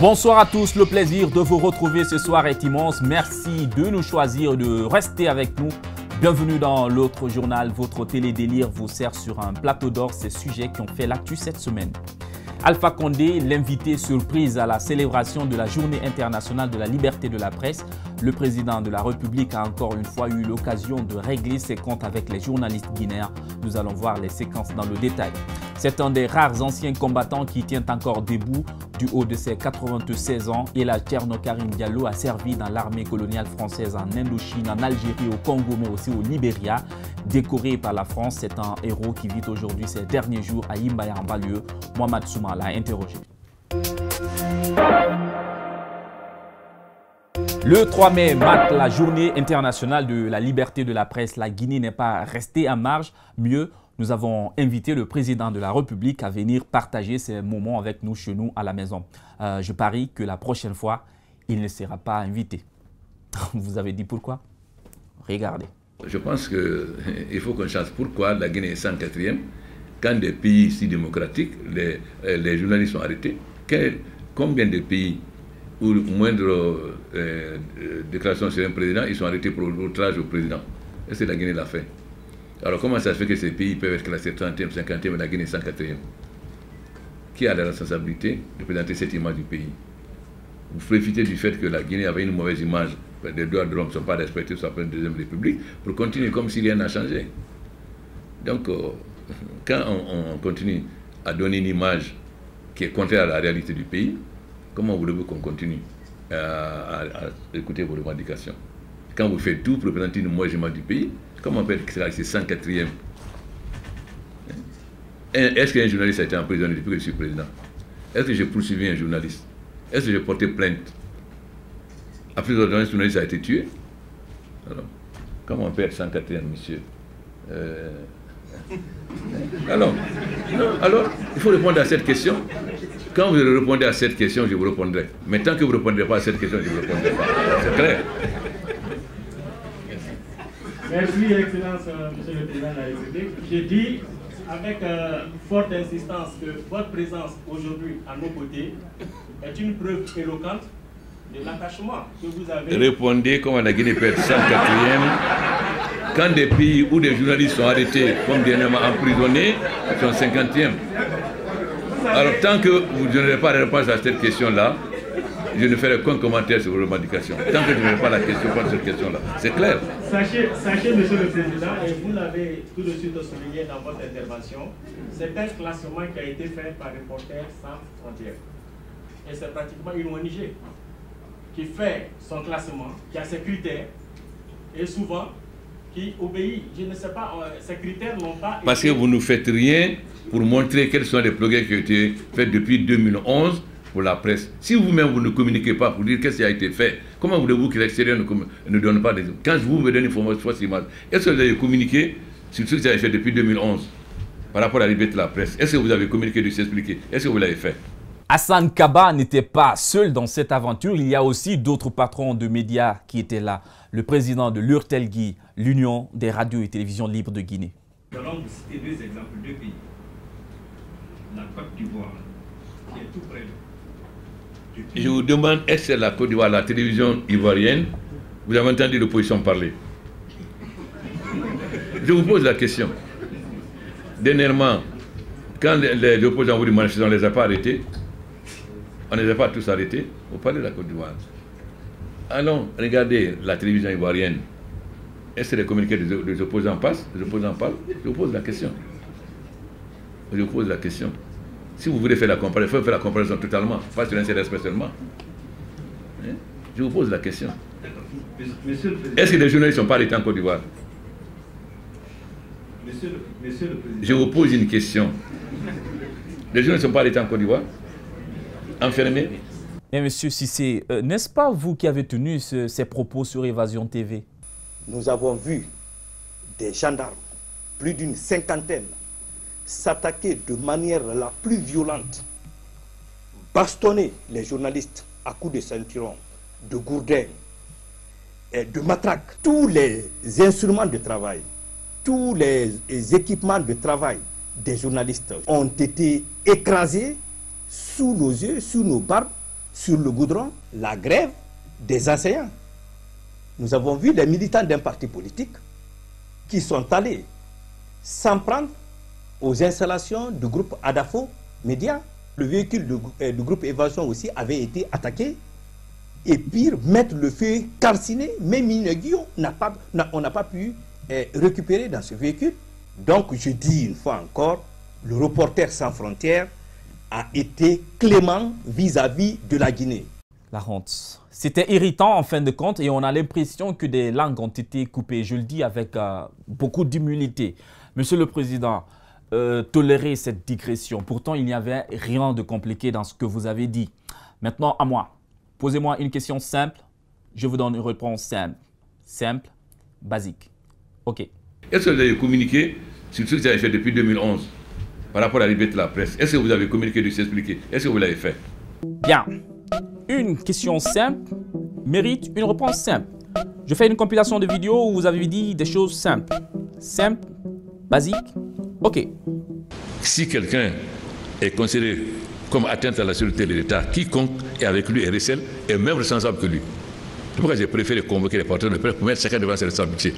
Bonsoir à tous, le plaisir de vous retrouver ce soir est immense. Merci de nous choisir, de rester avec nous. Bienvenue dans l'autre journal. Votre télé-délire vous sert sur un plateau d'or ces sujets qui ont fait l'actu cette semaine. Alpha Condé, l'invité surprise à la célébration de la Journée internationale de la liberté de la presse. Le président de la République a encore une fois eu l'occasion de régler ses comptes avec les journalistes guinéens. Nous allons voir les séquences dans le détail. C'est un des rares anciens combattants qui tient encore debout du haut de ses 96 ans. Et la Thierno Karim Diallo a servi dans l'armée coloniale française en Indochine, en Algérie, au Congo, mais aussi au Libéria. Décoré par la France, c'est un héros qui vit aujourd'hui ses derniers jours à Imbaya en banlieue. Mohamed Souma l'a interrogé. Le 3 mai marque la journée internationale de la liberté de la presse. La Guinée n'est pas restée en marge. Mieux, nous avons invité le président de la République à venir partager ces moments avec nous chez nous à la maison. Je parie que la prochaine fois, il ne sera pas invité. Vous avez dit pourquoi? Regardez. Je pense qu'il faut qu'on change pourquoi la Guinée est 104e. Quand des pays si démocratiques, les journalistes sont arrêtés. Combien de pays où moindre déclaration sur un président, ils sont arrêtés pour outrage au président? Est-ce que la Guinée l'a fait? Alors comment ça se fait que ces pays peuvent être classés 30e, 50e et la Guinée 104e? Qui a la responsabilité de présenter cette image du pays? Vous profitez du fait que la Guinée avait une mauvaise image, les droits de l'homme ne sont pas respectés sur la deuxième République, pour continuer comme si rien n'a changé. Donc, quand on continue à donner une image qui est contraire à la réalité du pays, comment voulez-vous qu'on continue à écouter vos revendications? Quand vous faites tout pour présenter une mauvaise image du pays, comment on peut être que c'est 104e? Est-ce qu'un journaliste a été emprisonné depuis que je suis président? Est-ce que j'ai poursuivi un journaliste? Est-ce que j'ai porté plainte? Après, le journaliste a été tué. Alors, comment on peut être 104e, monsieur? Alors, il faut répondre à cette question. Quand vous répondez à cette question, je vous répondrai. Mais tant que vous ne répondrez pas à cette question, je ne vous répondrai pas. C'est clair. Merci, Excellence, Monsieur le Président de la République. J'ai dit avec forte insistance que votre présence aujourd'hui à nos côtés est une preuve éloquente de l'attachement que vous avez. Répondez comment la Guinée peut être 104e quand des pays où des journalistes sont arrêtés, comme dernièrement emprisonnés, sont 50e. Alors tant que vous ne donnerez pas la réponse à cette question-là, je ne ferai qu'un commentaire sur vos revendications. Tant que je n'aurai pas la question pour cette question-là. C'est clair. Sachez, Monsieur le Président, et vous l'avez tout de suite souligné dans votre intervention, c'est un classement qui a été fait par Reporters sans frontières. Et c'est pratiquement une ONG qui fait son classement, qui a ses critères, et souvent qui obéit. Je ne sais pas, ces critères n'ont pas... Parce que vous ne faites rien pour montrer quels sont les progrès qui ont été faits depuis 2011 pour la presse. Si vous-même vous ne communiquez pas pour dire qu'est-ce qui a été fait, comment voulez-vous que l'extérieur ne donne pas des... Quand vous me donnez une fausse image, est-ce que vous avez communiqué sur ce que vous avez fait depuis 2011 par rapport à la liberté de la presse? Est-ce que vous avez communiqué de s'expliquer? Est-ce que vous l'avez fait? Hassan Kaba n'était pas seul dans cette aventure. Il y a aussi d'autres patrons de médias qui étaient là. Le président de l'URTELGUI, l'Union des radios et télévisions libres de Guinée. Nous allons vous citer deux exemples, deux pays. La Côte d'Ivoire, qui est tout près. Je vous demande, est-ce que la Côte d'Ivoire, la télévision ivoirienne, vous avez entendu l'opposition parler? Je vous pose la question. Dernièrement, quand les opposants ont voulu manifester, on ne les a pas arrêtés. On ne les a pas tous arrêtés. Vous parlez de la Côte d'Ivoire. Allons, regardez la télévision ivoirienne. Est-ce que les communiqués des opposants passent? Les opposants parlent? Je vous pose la question. Je vous pose la question. Si vous voulez faire la comparaison, il faut faire la comparaison totalement, pas sur un seul aspect seulement. Je vous pose la question. Est-ce que les journalistes ne sont pas arrêtés en Côte d'Ivoire? Monsieur le Président. Je vous pose une question. Les journalistes ne sont pas arrêtés en Côte d'Ivoire? Enfermés? Mais monsieur Cissé, n'est-ce pas vous qui avez tenu ces propos sur Évasion TV? Nous avons vu des gendarmes, plus d'une cinquantaine, s'attaquer de manière la plus violente, bastonner les journalistes à coups de ceinturon, de gourdins, de matraques. Tous les instruments de travail, tous les équipements de travail des journalistes ont été écrasés sous nos yeux, sous nos barbes, sur le goudron la grève des enseignants. Nous avons vu des militants d'un parti politique qui sont allés s'en prendre aux installations du groupe Adafo Média. Le véhicule du groupe Évasion aussi avait été attaqué. Et pire, mettre le feu calciné, même une aiguille, on n'a pas pu récupérer dans ce véhicule. Donc je dis une fois encore, le Reporters sans frontières a été clément vis-à-vis de la Guinée. La honte. C'était irritant en fin de compte et on a l'impression que des langues ont été coupées. Je le dis avec beaucoup d'humilité. Monsieur le Président, tolérez cette digression. Pourtant, il n'y avait rien de compliqué dans ce que vous avez dit. Maintenant, à moi. Posez-moi une question simple. Je vous donne une réponse simple. Simple, basique. OK. Est-ce que vous avez communiqué sur ce que vous avez fait depuis 2011 par rapport à la liberté de la presse? Est-ce que vous avez communiqué de s'expliquer? Est-ce que vous l'avez fait? Bien. Une question simple mérite une réponse simple. Je fais une compilation de vidéos où vous avez dit des choses simples. Simple, basique. OK. Si quelqu'un est considéré comme atteinte à la sûreté de l'État, quiconque est avec lui est recel est même responsable que lui. C'est pourquoi j'ai préféré convoquer les porteurs de presse pour mettre chacun devant ses responsabilités.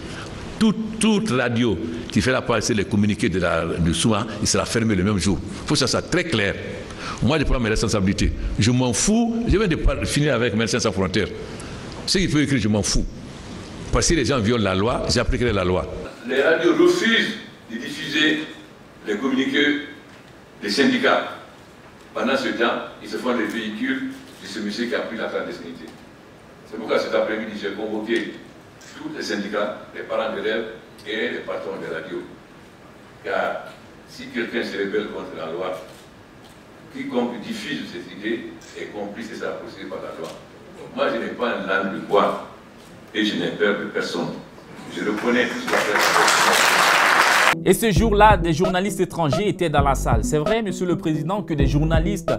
Toute radio qui fait la passer les communiqués du soir, il sera fermé le même jour. Il faut que ça soit très clair. Moi, je prends mes responsabilités. Je m'en fous. Je viens de finir avec Médecins sans frontières. Ce qu'il faut écrire, je m'en fous. Parce que si les gens violent la loi, j'appliquerai la loi. Les radios refusent de diffuser les communiqués des syndicats. Pendant ce temps, ils se font les véhicules de ce monsieur qui a pris la clandestinité. C'est pourquoi cet après-midi, j'ai convoqué tous les syndicats, les parents d'élèves et les patrons des radios. Car si quelqu'un se rebelle contre la loi, quiconque diffuse cette idée est complice et sera poursuivi par la loi. Donc moi, je n'ai pas une langue de bois et je n'ai peur de personne. Je reconnais tout ce qu'on fait. Et ce jour-là, des journalistes étrangers étaient dans la salle. C'est vrai, Monsieur le Président, que des journalistes,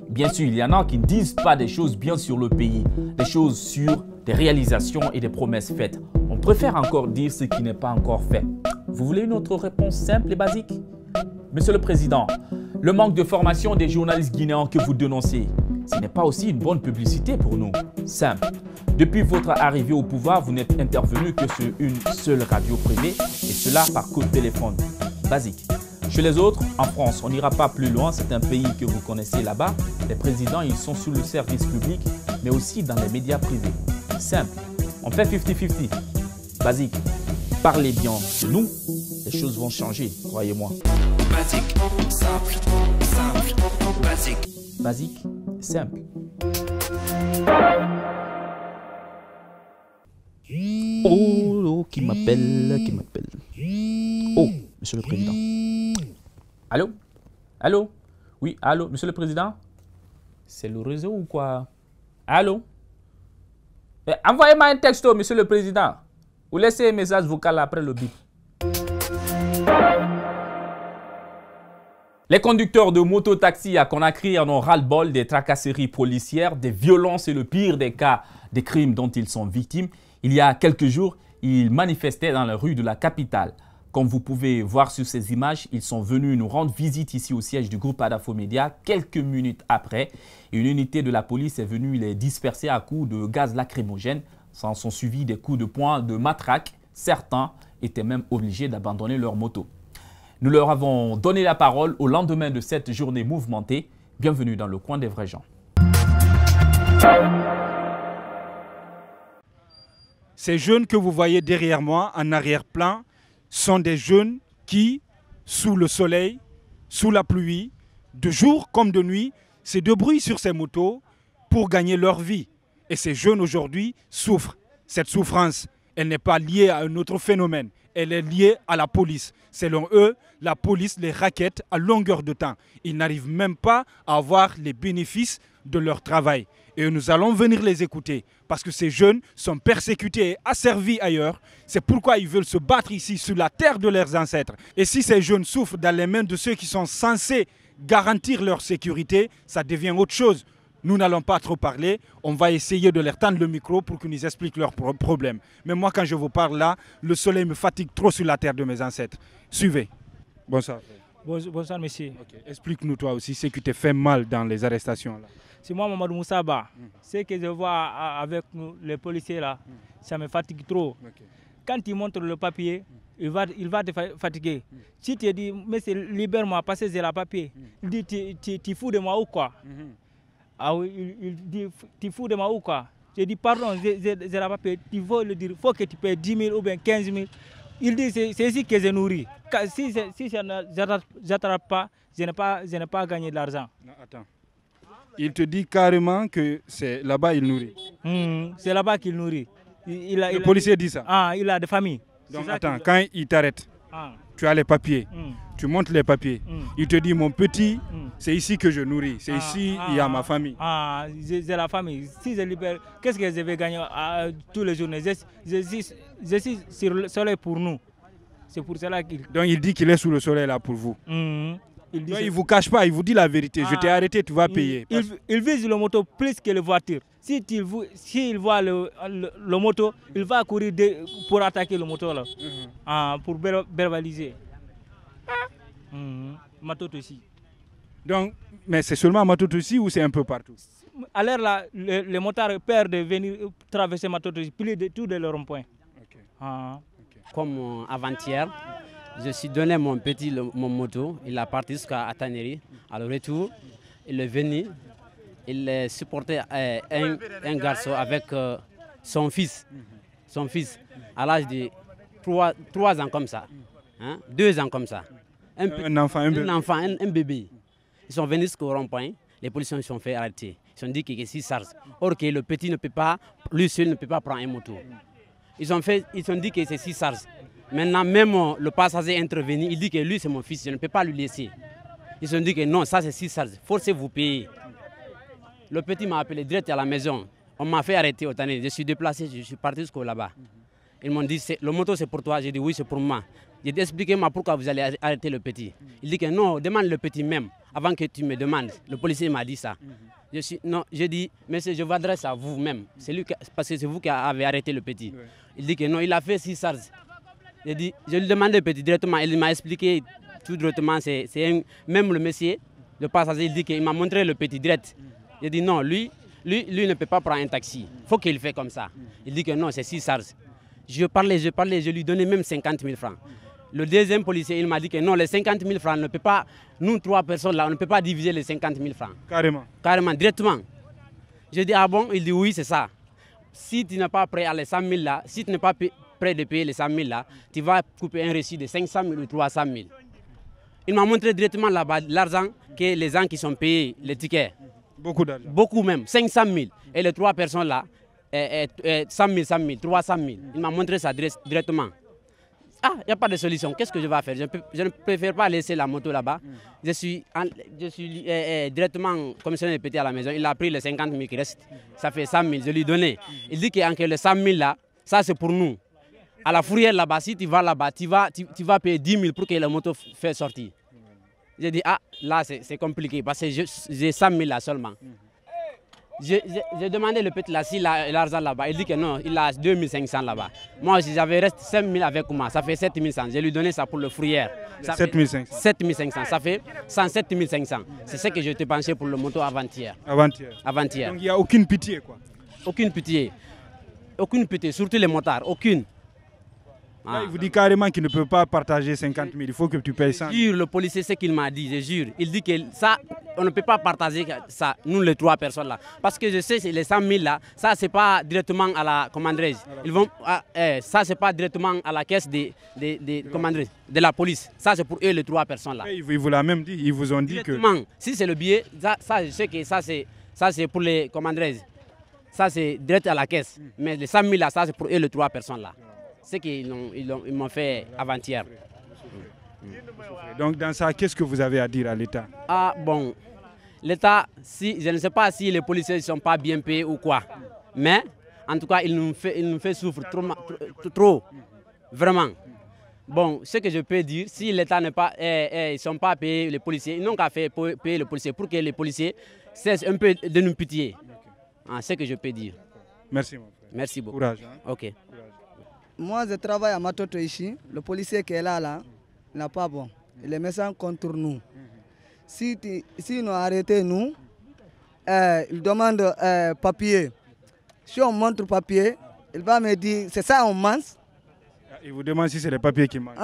bien sûr, il y en a qui ne disent pas des choses bien sur le pays, des choses sur des réalisations et des promesses faites. On préfère encore dire ce qui n'est pas encore fait. Vous voulez une autre réponse simple et basique? Monsieur le Président, le manque de formation des journalistes guinéens que vous dénoncez, ce n'est pas aussi une bonne publicité pour nous. Simple. Depuis votre arrivée au pouvoir, vous n'êtes intervenu que sur une seule radio privée et cela par coup de téléphone. Basique. Chez les autres, en France, on n'ira pas plus loin. C'est un pays que vous connaissez là-bas. Les présidents, ils sont sous le service public, mais aussi dans les médias privés. Simple. On fait 50-50. Basique. Parlez bien de nous, les choses vont changer, croyez-moi. Basique, simple, simple, basique. Basique, simple. Oh, qui m'appelle, qui m'appelle. Oh, Monsieur le Président. Allô? Allô? Oui, allô, Monsieur le Président? C'est le réseau ou quoi? Allô? Envoyez-moi un texto, Monsieur le Président. Ou laissez un message vocal après le bip. Les conducteurs de moto-taxi à Conakry en ont ras-le-bol des tracasseries policières, des violences et le pire des cas des crimes dont ils sont victimes. Il y a quelques jours, ils manifestaient dans les rues de la capitale. Comme vous pouvez voir sur ces images, ils sont venus nous rendre visite ici au siège du groupe Adafo Média quelques minutes après. Une unité de la police est venue les disperser à coups de gaz lacrymogène. S'en sont suivis des coups de poing, de matraque. Certains étaient même obligés d'abandonner leur moto. Nous leur avons donné la parole au lendemain de cette journée mouvementée. Bienvenue dans le coin des vrais gens. Ces jeunes que vous voyez derrière moi, en arrière-plan, sont des jeunes qui, sous le soleil, sous la pluie, de jour comme de nuit, se débrouillent sur ces motos pour gagner leur vie. Et ces jeunes aujourd'hui souffrent. Cette souffrance, elle n'est pas liée à un autre phénomène. Elle est liée à la police. Selon eux, la police les raquette à longueur de temps. Ils n'arrivent même pas à avoir les bénéfices de leur travail. Et nous allons venir les écouter parce que ces jeunes sont persécutés et asservis ailleurs. C'est pourquoi ils veulent se battre ici sur la terre de leurs ancêtres. Et si ces jeunes souffrent dans les mains de ceux qui sont censés garantir leur sécurité, ça devient autre chose. Nous n'allons pas trop parler, on va essayer de leur tendre le micro pour qu'ils nous expliquent leurs problèmes. Mais moi, quand je vous parle là, le soleil me fatigue trop sur la terre de mes ancêtres. Suivez. Bonsoir. Bonsoir, monsieur. Okay. Explique-nous toi aussi ce qui te fait mal dans les arrestations. C'est moi, Mamadou Moussaba. Ce que je vois avec nous, les policiers là, ça me fatigue trop. Okay. Quand ils montrent le papier, il va te fatiguer. Si tu dis, mais c'est libère-moi, parce que j'ai le papier. Il dit, tu fous de moi ou quoi? Ah oui, il dit, tu fous de moi ou quoi? Je dis, pardon, j'ai le papier. Il faut le dire, il faut que tu payes 10 000 ou bien 15 000. Il dit, c'est ici que je nourris. Si je n'attrape pas, je n'ai pas gagné de l'argent. Attends. Il te dit carrément que c'est là-bas qu'il nourrit. C'est là-bas qu'il nourrit. Le policier dit ça. Ah, il a des familles. Donc attends, quand il t'arrête, tu as les papiers, tu montres les papiers. Il te dit, mon petit, c'est ici que je nourris. C'est ici, il y a ma famille. Ah, j'ai la famille. Si je libère, qu'est-ce que je vais gagner tous les jours? Je suis sur le soleil pour nous. C'est pour cela qu'il... Donc il dit qu'il est sous le soleil là pour vous. Il ne vous cache pas, il vous dit la vérité. Je t'ai arrêté, tu vas payer. Il vise le moto plus que la voiture. S'il voit le moto, il va courir pour attaquer le moto là. Pour verbaliser. Matoto aussi. Donc, mais c'est seulement à Matoto aussi ou c'est un peu partout? Alors là, les motards perdent de venir traverser Matoto plus de tout de leur rond-point. Comme avant-hier, je suis donné mon petit mon moto, il a parti jusqu'à Taneri. À le retour, il est venu, il supportait un garçon avec son fils à l'âge de 3 ans comme ça, 2 ans comme ça. Un enfant, un bébé. Ils sont venus jusqu'au rond-point, les policiers se sont fait arrêter. Ils ont dit que c'est 6 charges. Or que le petit ne peut pas, lui seul ne peut pas prendre un moto. Ils ont dit que c'est 6 charges. Maintenant, même le passager est intervenu, il dit que lui c'est mon fils, je ne peux pas lui laisser. Ils ont dit que non, ça c'est 6 charges, forcez-vous payer. Le petit m'a appelé direct à la maison. On m'a fait arrêter au Tanné. Je suis déplacé, je suis parti jusqu'au là-bas. Ils m'ont dit, le moto c'est pour toi. J'ai dit oui, c'est pour moi. J'ai dit, expliquez-moi pourquoi vous allez arrêter le petit. Il dit que non, demande le petit même, avant que tu me demandes. Le policier m'a dit ça. J'ai dit, monsieur, je m'adresse à vous-même. Parce que c'est vous qui avez arrêté le petit. Il dit que non, il a fait 6 charges. Je lui ai demandé le petit directement, il m'a expliqué tout directement. Même le monsieur, le passager, il dit qu'il m'a montré le petit direct. J'ai dit non, lui ne peut pas prendre un taxi. Il faut qu'il fasse comme ça. Il dit que non, c'est 6 charges. Je parlais, je lui donnais même 50 000 francs. Le deuxième policier, il m'a dit que non, les 50 000 francs, on ne peut pas, nous 3 personnes là, on ne peut pas diviser les 50 000 francs. Carrément. Carrément, directement. Je dis, ah bon? Il dit oui, c'est ça. Si tu n'es pas prêt à les 100 000 là, si tu n'es pas prêt de payer les 100 000 là, tu vas couper un reçu de 500 000 ou 300 000. Il m'a montré directement là-bas l'argent que les gens qui sont payés, les tickets. Beaucoup d'argent. Beaucoup même, 500 000. Et les 3 personnes là, 100 000, 300 000. Il m'a montré ça directement. Ah, il n'y a pas de solution. Qu'est-ce que je vais faire? Je ne préfère pas laisser la moto là-bas. Je suis directement commissionnaire de petit à la maison. Il a pris les 50 000 qui restent. Ça fait 100 000. Je lui ai donné. Il dit que les 100 000 là, ça c'est pour nous. À la fourrière là-bas, si tu vas là-bas, tu vas payer 10 000 pour que la moto fasse sortir. J'ai dit, ah, là c'est compliqué parce que j'ai 100 000 là seulement. J'ai demandé le petit là s'il a l'argent là-bas. Il dit que non, il a 2500 là-bas. Moi, j'avais resté 5 000 avec moi. Ça fait 7100. Je lui ai donné ça pour le fourrière. 7500. 7500. Ça fait 107 500. C'est ce que je t'ai pensé pour le moto avant-hier. Avant-hier. Donc il n'y a aucune pitié quoi. Aucune pitié. Aucune pitié. Surtout les motards. Aucune. Là, il vous dit carrément qu'il ne peut pas partager 50 000, il faut que tu payes 100 000. Je jure, le policier, c'est qu'il m'a dit, je jure. Il dit que ça, on ne peut pas partager ça, nous les 3 personnes là. Parce que je sais, les 100 000 là, ça c'est pas directement à la commanderie. Ils vont, ça c'est pas directement à la caisse de la police. Ça c'est pour eux les 3 personnes là. Ils vous l'ont même dit, ils vous ont dit directement, que... Si c'est le billet, ça je sais que ça c'est pour les commanderies. Ça c'est direct à la caisse. Mais les 100 000 là, ça c'est pour eux les 3 personnes là. C'est qu'ils m'ont fait avant-hier. Donc dans ça, qu'est-ce que vous avez à dire à l'État? Ah bon, l'État, je ne sais pas si les policiers ne sont pas bien payés ou quoi. Mais en tout cas, ils nous fait souffrir trop, vraiment. Bon, ce que je peux dire, si l'État n'est pas, ils ne sont pas payés, les policiers, ils n'ont qu'à faire payer les policiers pour que les policiers cessent un peu de nous pitié. Ah, c'est ce que je peux dire. Merci mon frère. Merci beaucoup. Courage. Ok. Moi, je travaille à Matoto ici. Le policier qui est là, il n'a pas bon. Il est méchant contre nous. Si nous arrêtons, nous, il demande papier. Si on montre papier, il va me dire, c'est ça on mange. Il vous demande si c'est le papier qui mange.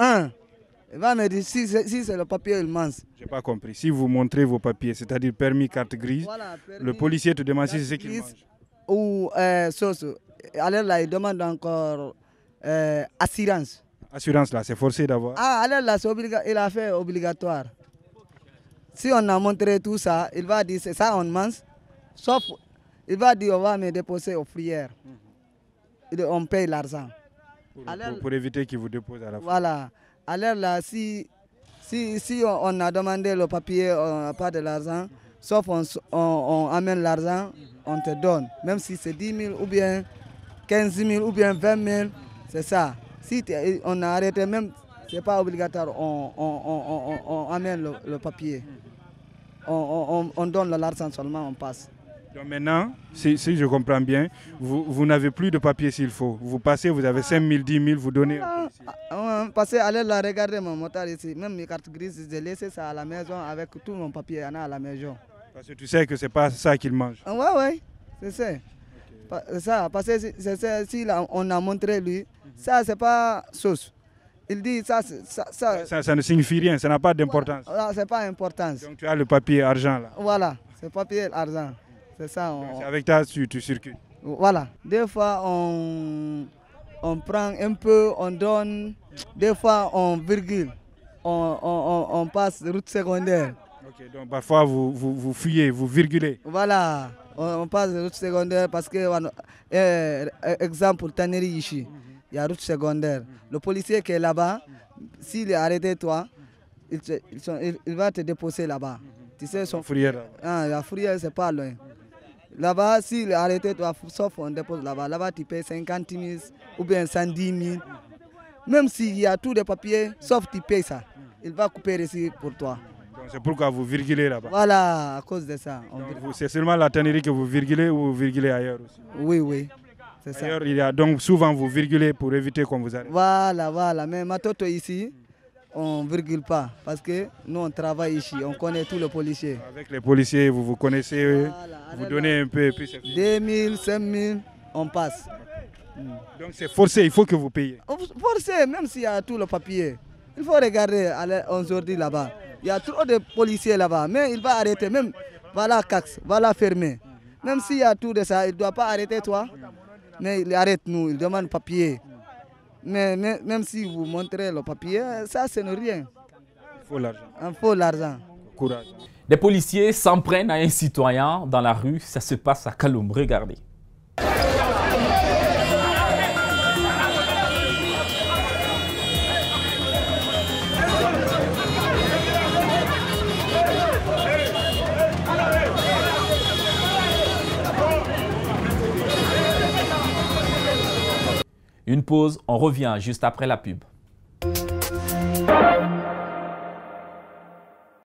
Il va me dire si c'est le papier il mange. Je n'ai pas compris. Si vous montrez vos papiers, c'est-à-dire permis, carte grise, voilà, permis, le policier te demande si c'est ce qu'il mange. Ou sauce. Alors là, il demande encore assurance. Assurance là, c'est forcé d'avoir. Ah, alors là, il a fait obligatoire. Si on a montré tout ça, il va dire c'est ça on mange. Sauf, il va dire on va me déposer aux fourrières. On paye l'argent. Pour éviter qu'il vous dépose à la fin. Voilà. Alors là, si on a demandé le papier, on n'a pas de l'argent, sauf on amène l'argent, on te donne. Même si c'est 10 000 ou bien 15 000 ou bien 20 000, c'est ça. Si on a arrêté, même, ce n'est pas obligatoire, on amène le papier. On donne l'argent seulement, on passe. Donc maintenant, si je comprends bien, vous n'avez plus de papier s'il faut. Vous passez, vous avez 5 000, 10 000, vous donnez. Passez, allez là, regardez mon motard ici. Même mes cartes grises, j'ai laissé ça à la maison avec tout mon papier, il y en a à la maison. Parce que tu sais que ce n'est pas ça qu'il mange. Oui, c'est ça. Okay. Ça. Parce que si on a montré lui, ça, c'est pas sauce. Il dit ça ne signifie rien, ça n'a pas d'importance. Voilà, c'est pas important. Donc tu as le papier argent là. Voilà, c'est papier argent. C'est ça. Avec ça, tu circules. Voilà. Des fois, on prend un peu, on donne. Des fois, on virgule. On passe route secondaire. Ok, donc parfois, vous fuyez, vous virgulez. Voilà. On passe route secondaire parce que, exemple, Taneri ici, il y a route secondaire. Le policier qui est là-bas, s'il est arrêté toi, il va te déposer là-bas. Tu sais, son fourrière. La fourrière, c'est pas loin. Là-bas, s'il est arrêté, toi, sauf on dépose là-bas. Là-bas, tu payes 50 000 ou bien 110 000. Même s'il y a tous les papiers, sauf tu payes ça. Il va couper ici pour toi. C'est pourquoi vous virgulez là-bas. Voilà, à cause de ça. C'est seulement la tannerie que vous virgulez ou vous virgulez ailleurs aussi? Oui, c'est ça. Ailleurs, il y a donc souvent vous virgulez pour éviter qu'on vous arrête. Voilà. Mais Matoto ici, on ne virgule pas parce que nous on travaille ici, on connaît tous les policiers. Avec les policiers, vous connaissez, vous donnez un peu et puis c'est fini. 2 000, 5 000, on passe. Donc c'est forcé, il faut que vous payiez. Forcé, même s'il y a tout le papier. Il faut regarder aujourd'hui là-bas. Il y a trop de policiers là-bas, mais il va arrêter. Même, voilà Cax, voilà fermé. Même s'il y a tout de ça, il ne doit pas arrêter toi. Mais il arrête nous, il demande papier. Mais même si vous montrez le papier, ça, ce n'est rien. Il faut l'argent. Il faut l'argent. Courage. Des policiers s'en prennent à un citoyen dans la rue. Ça se passe à Kaloum. Regardez. Une pause, on revient juste après la pub.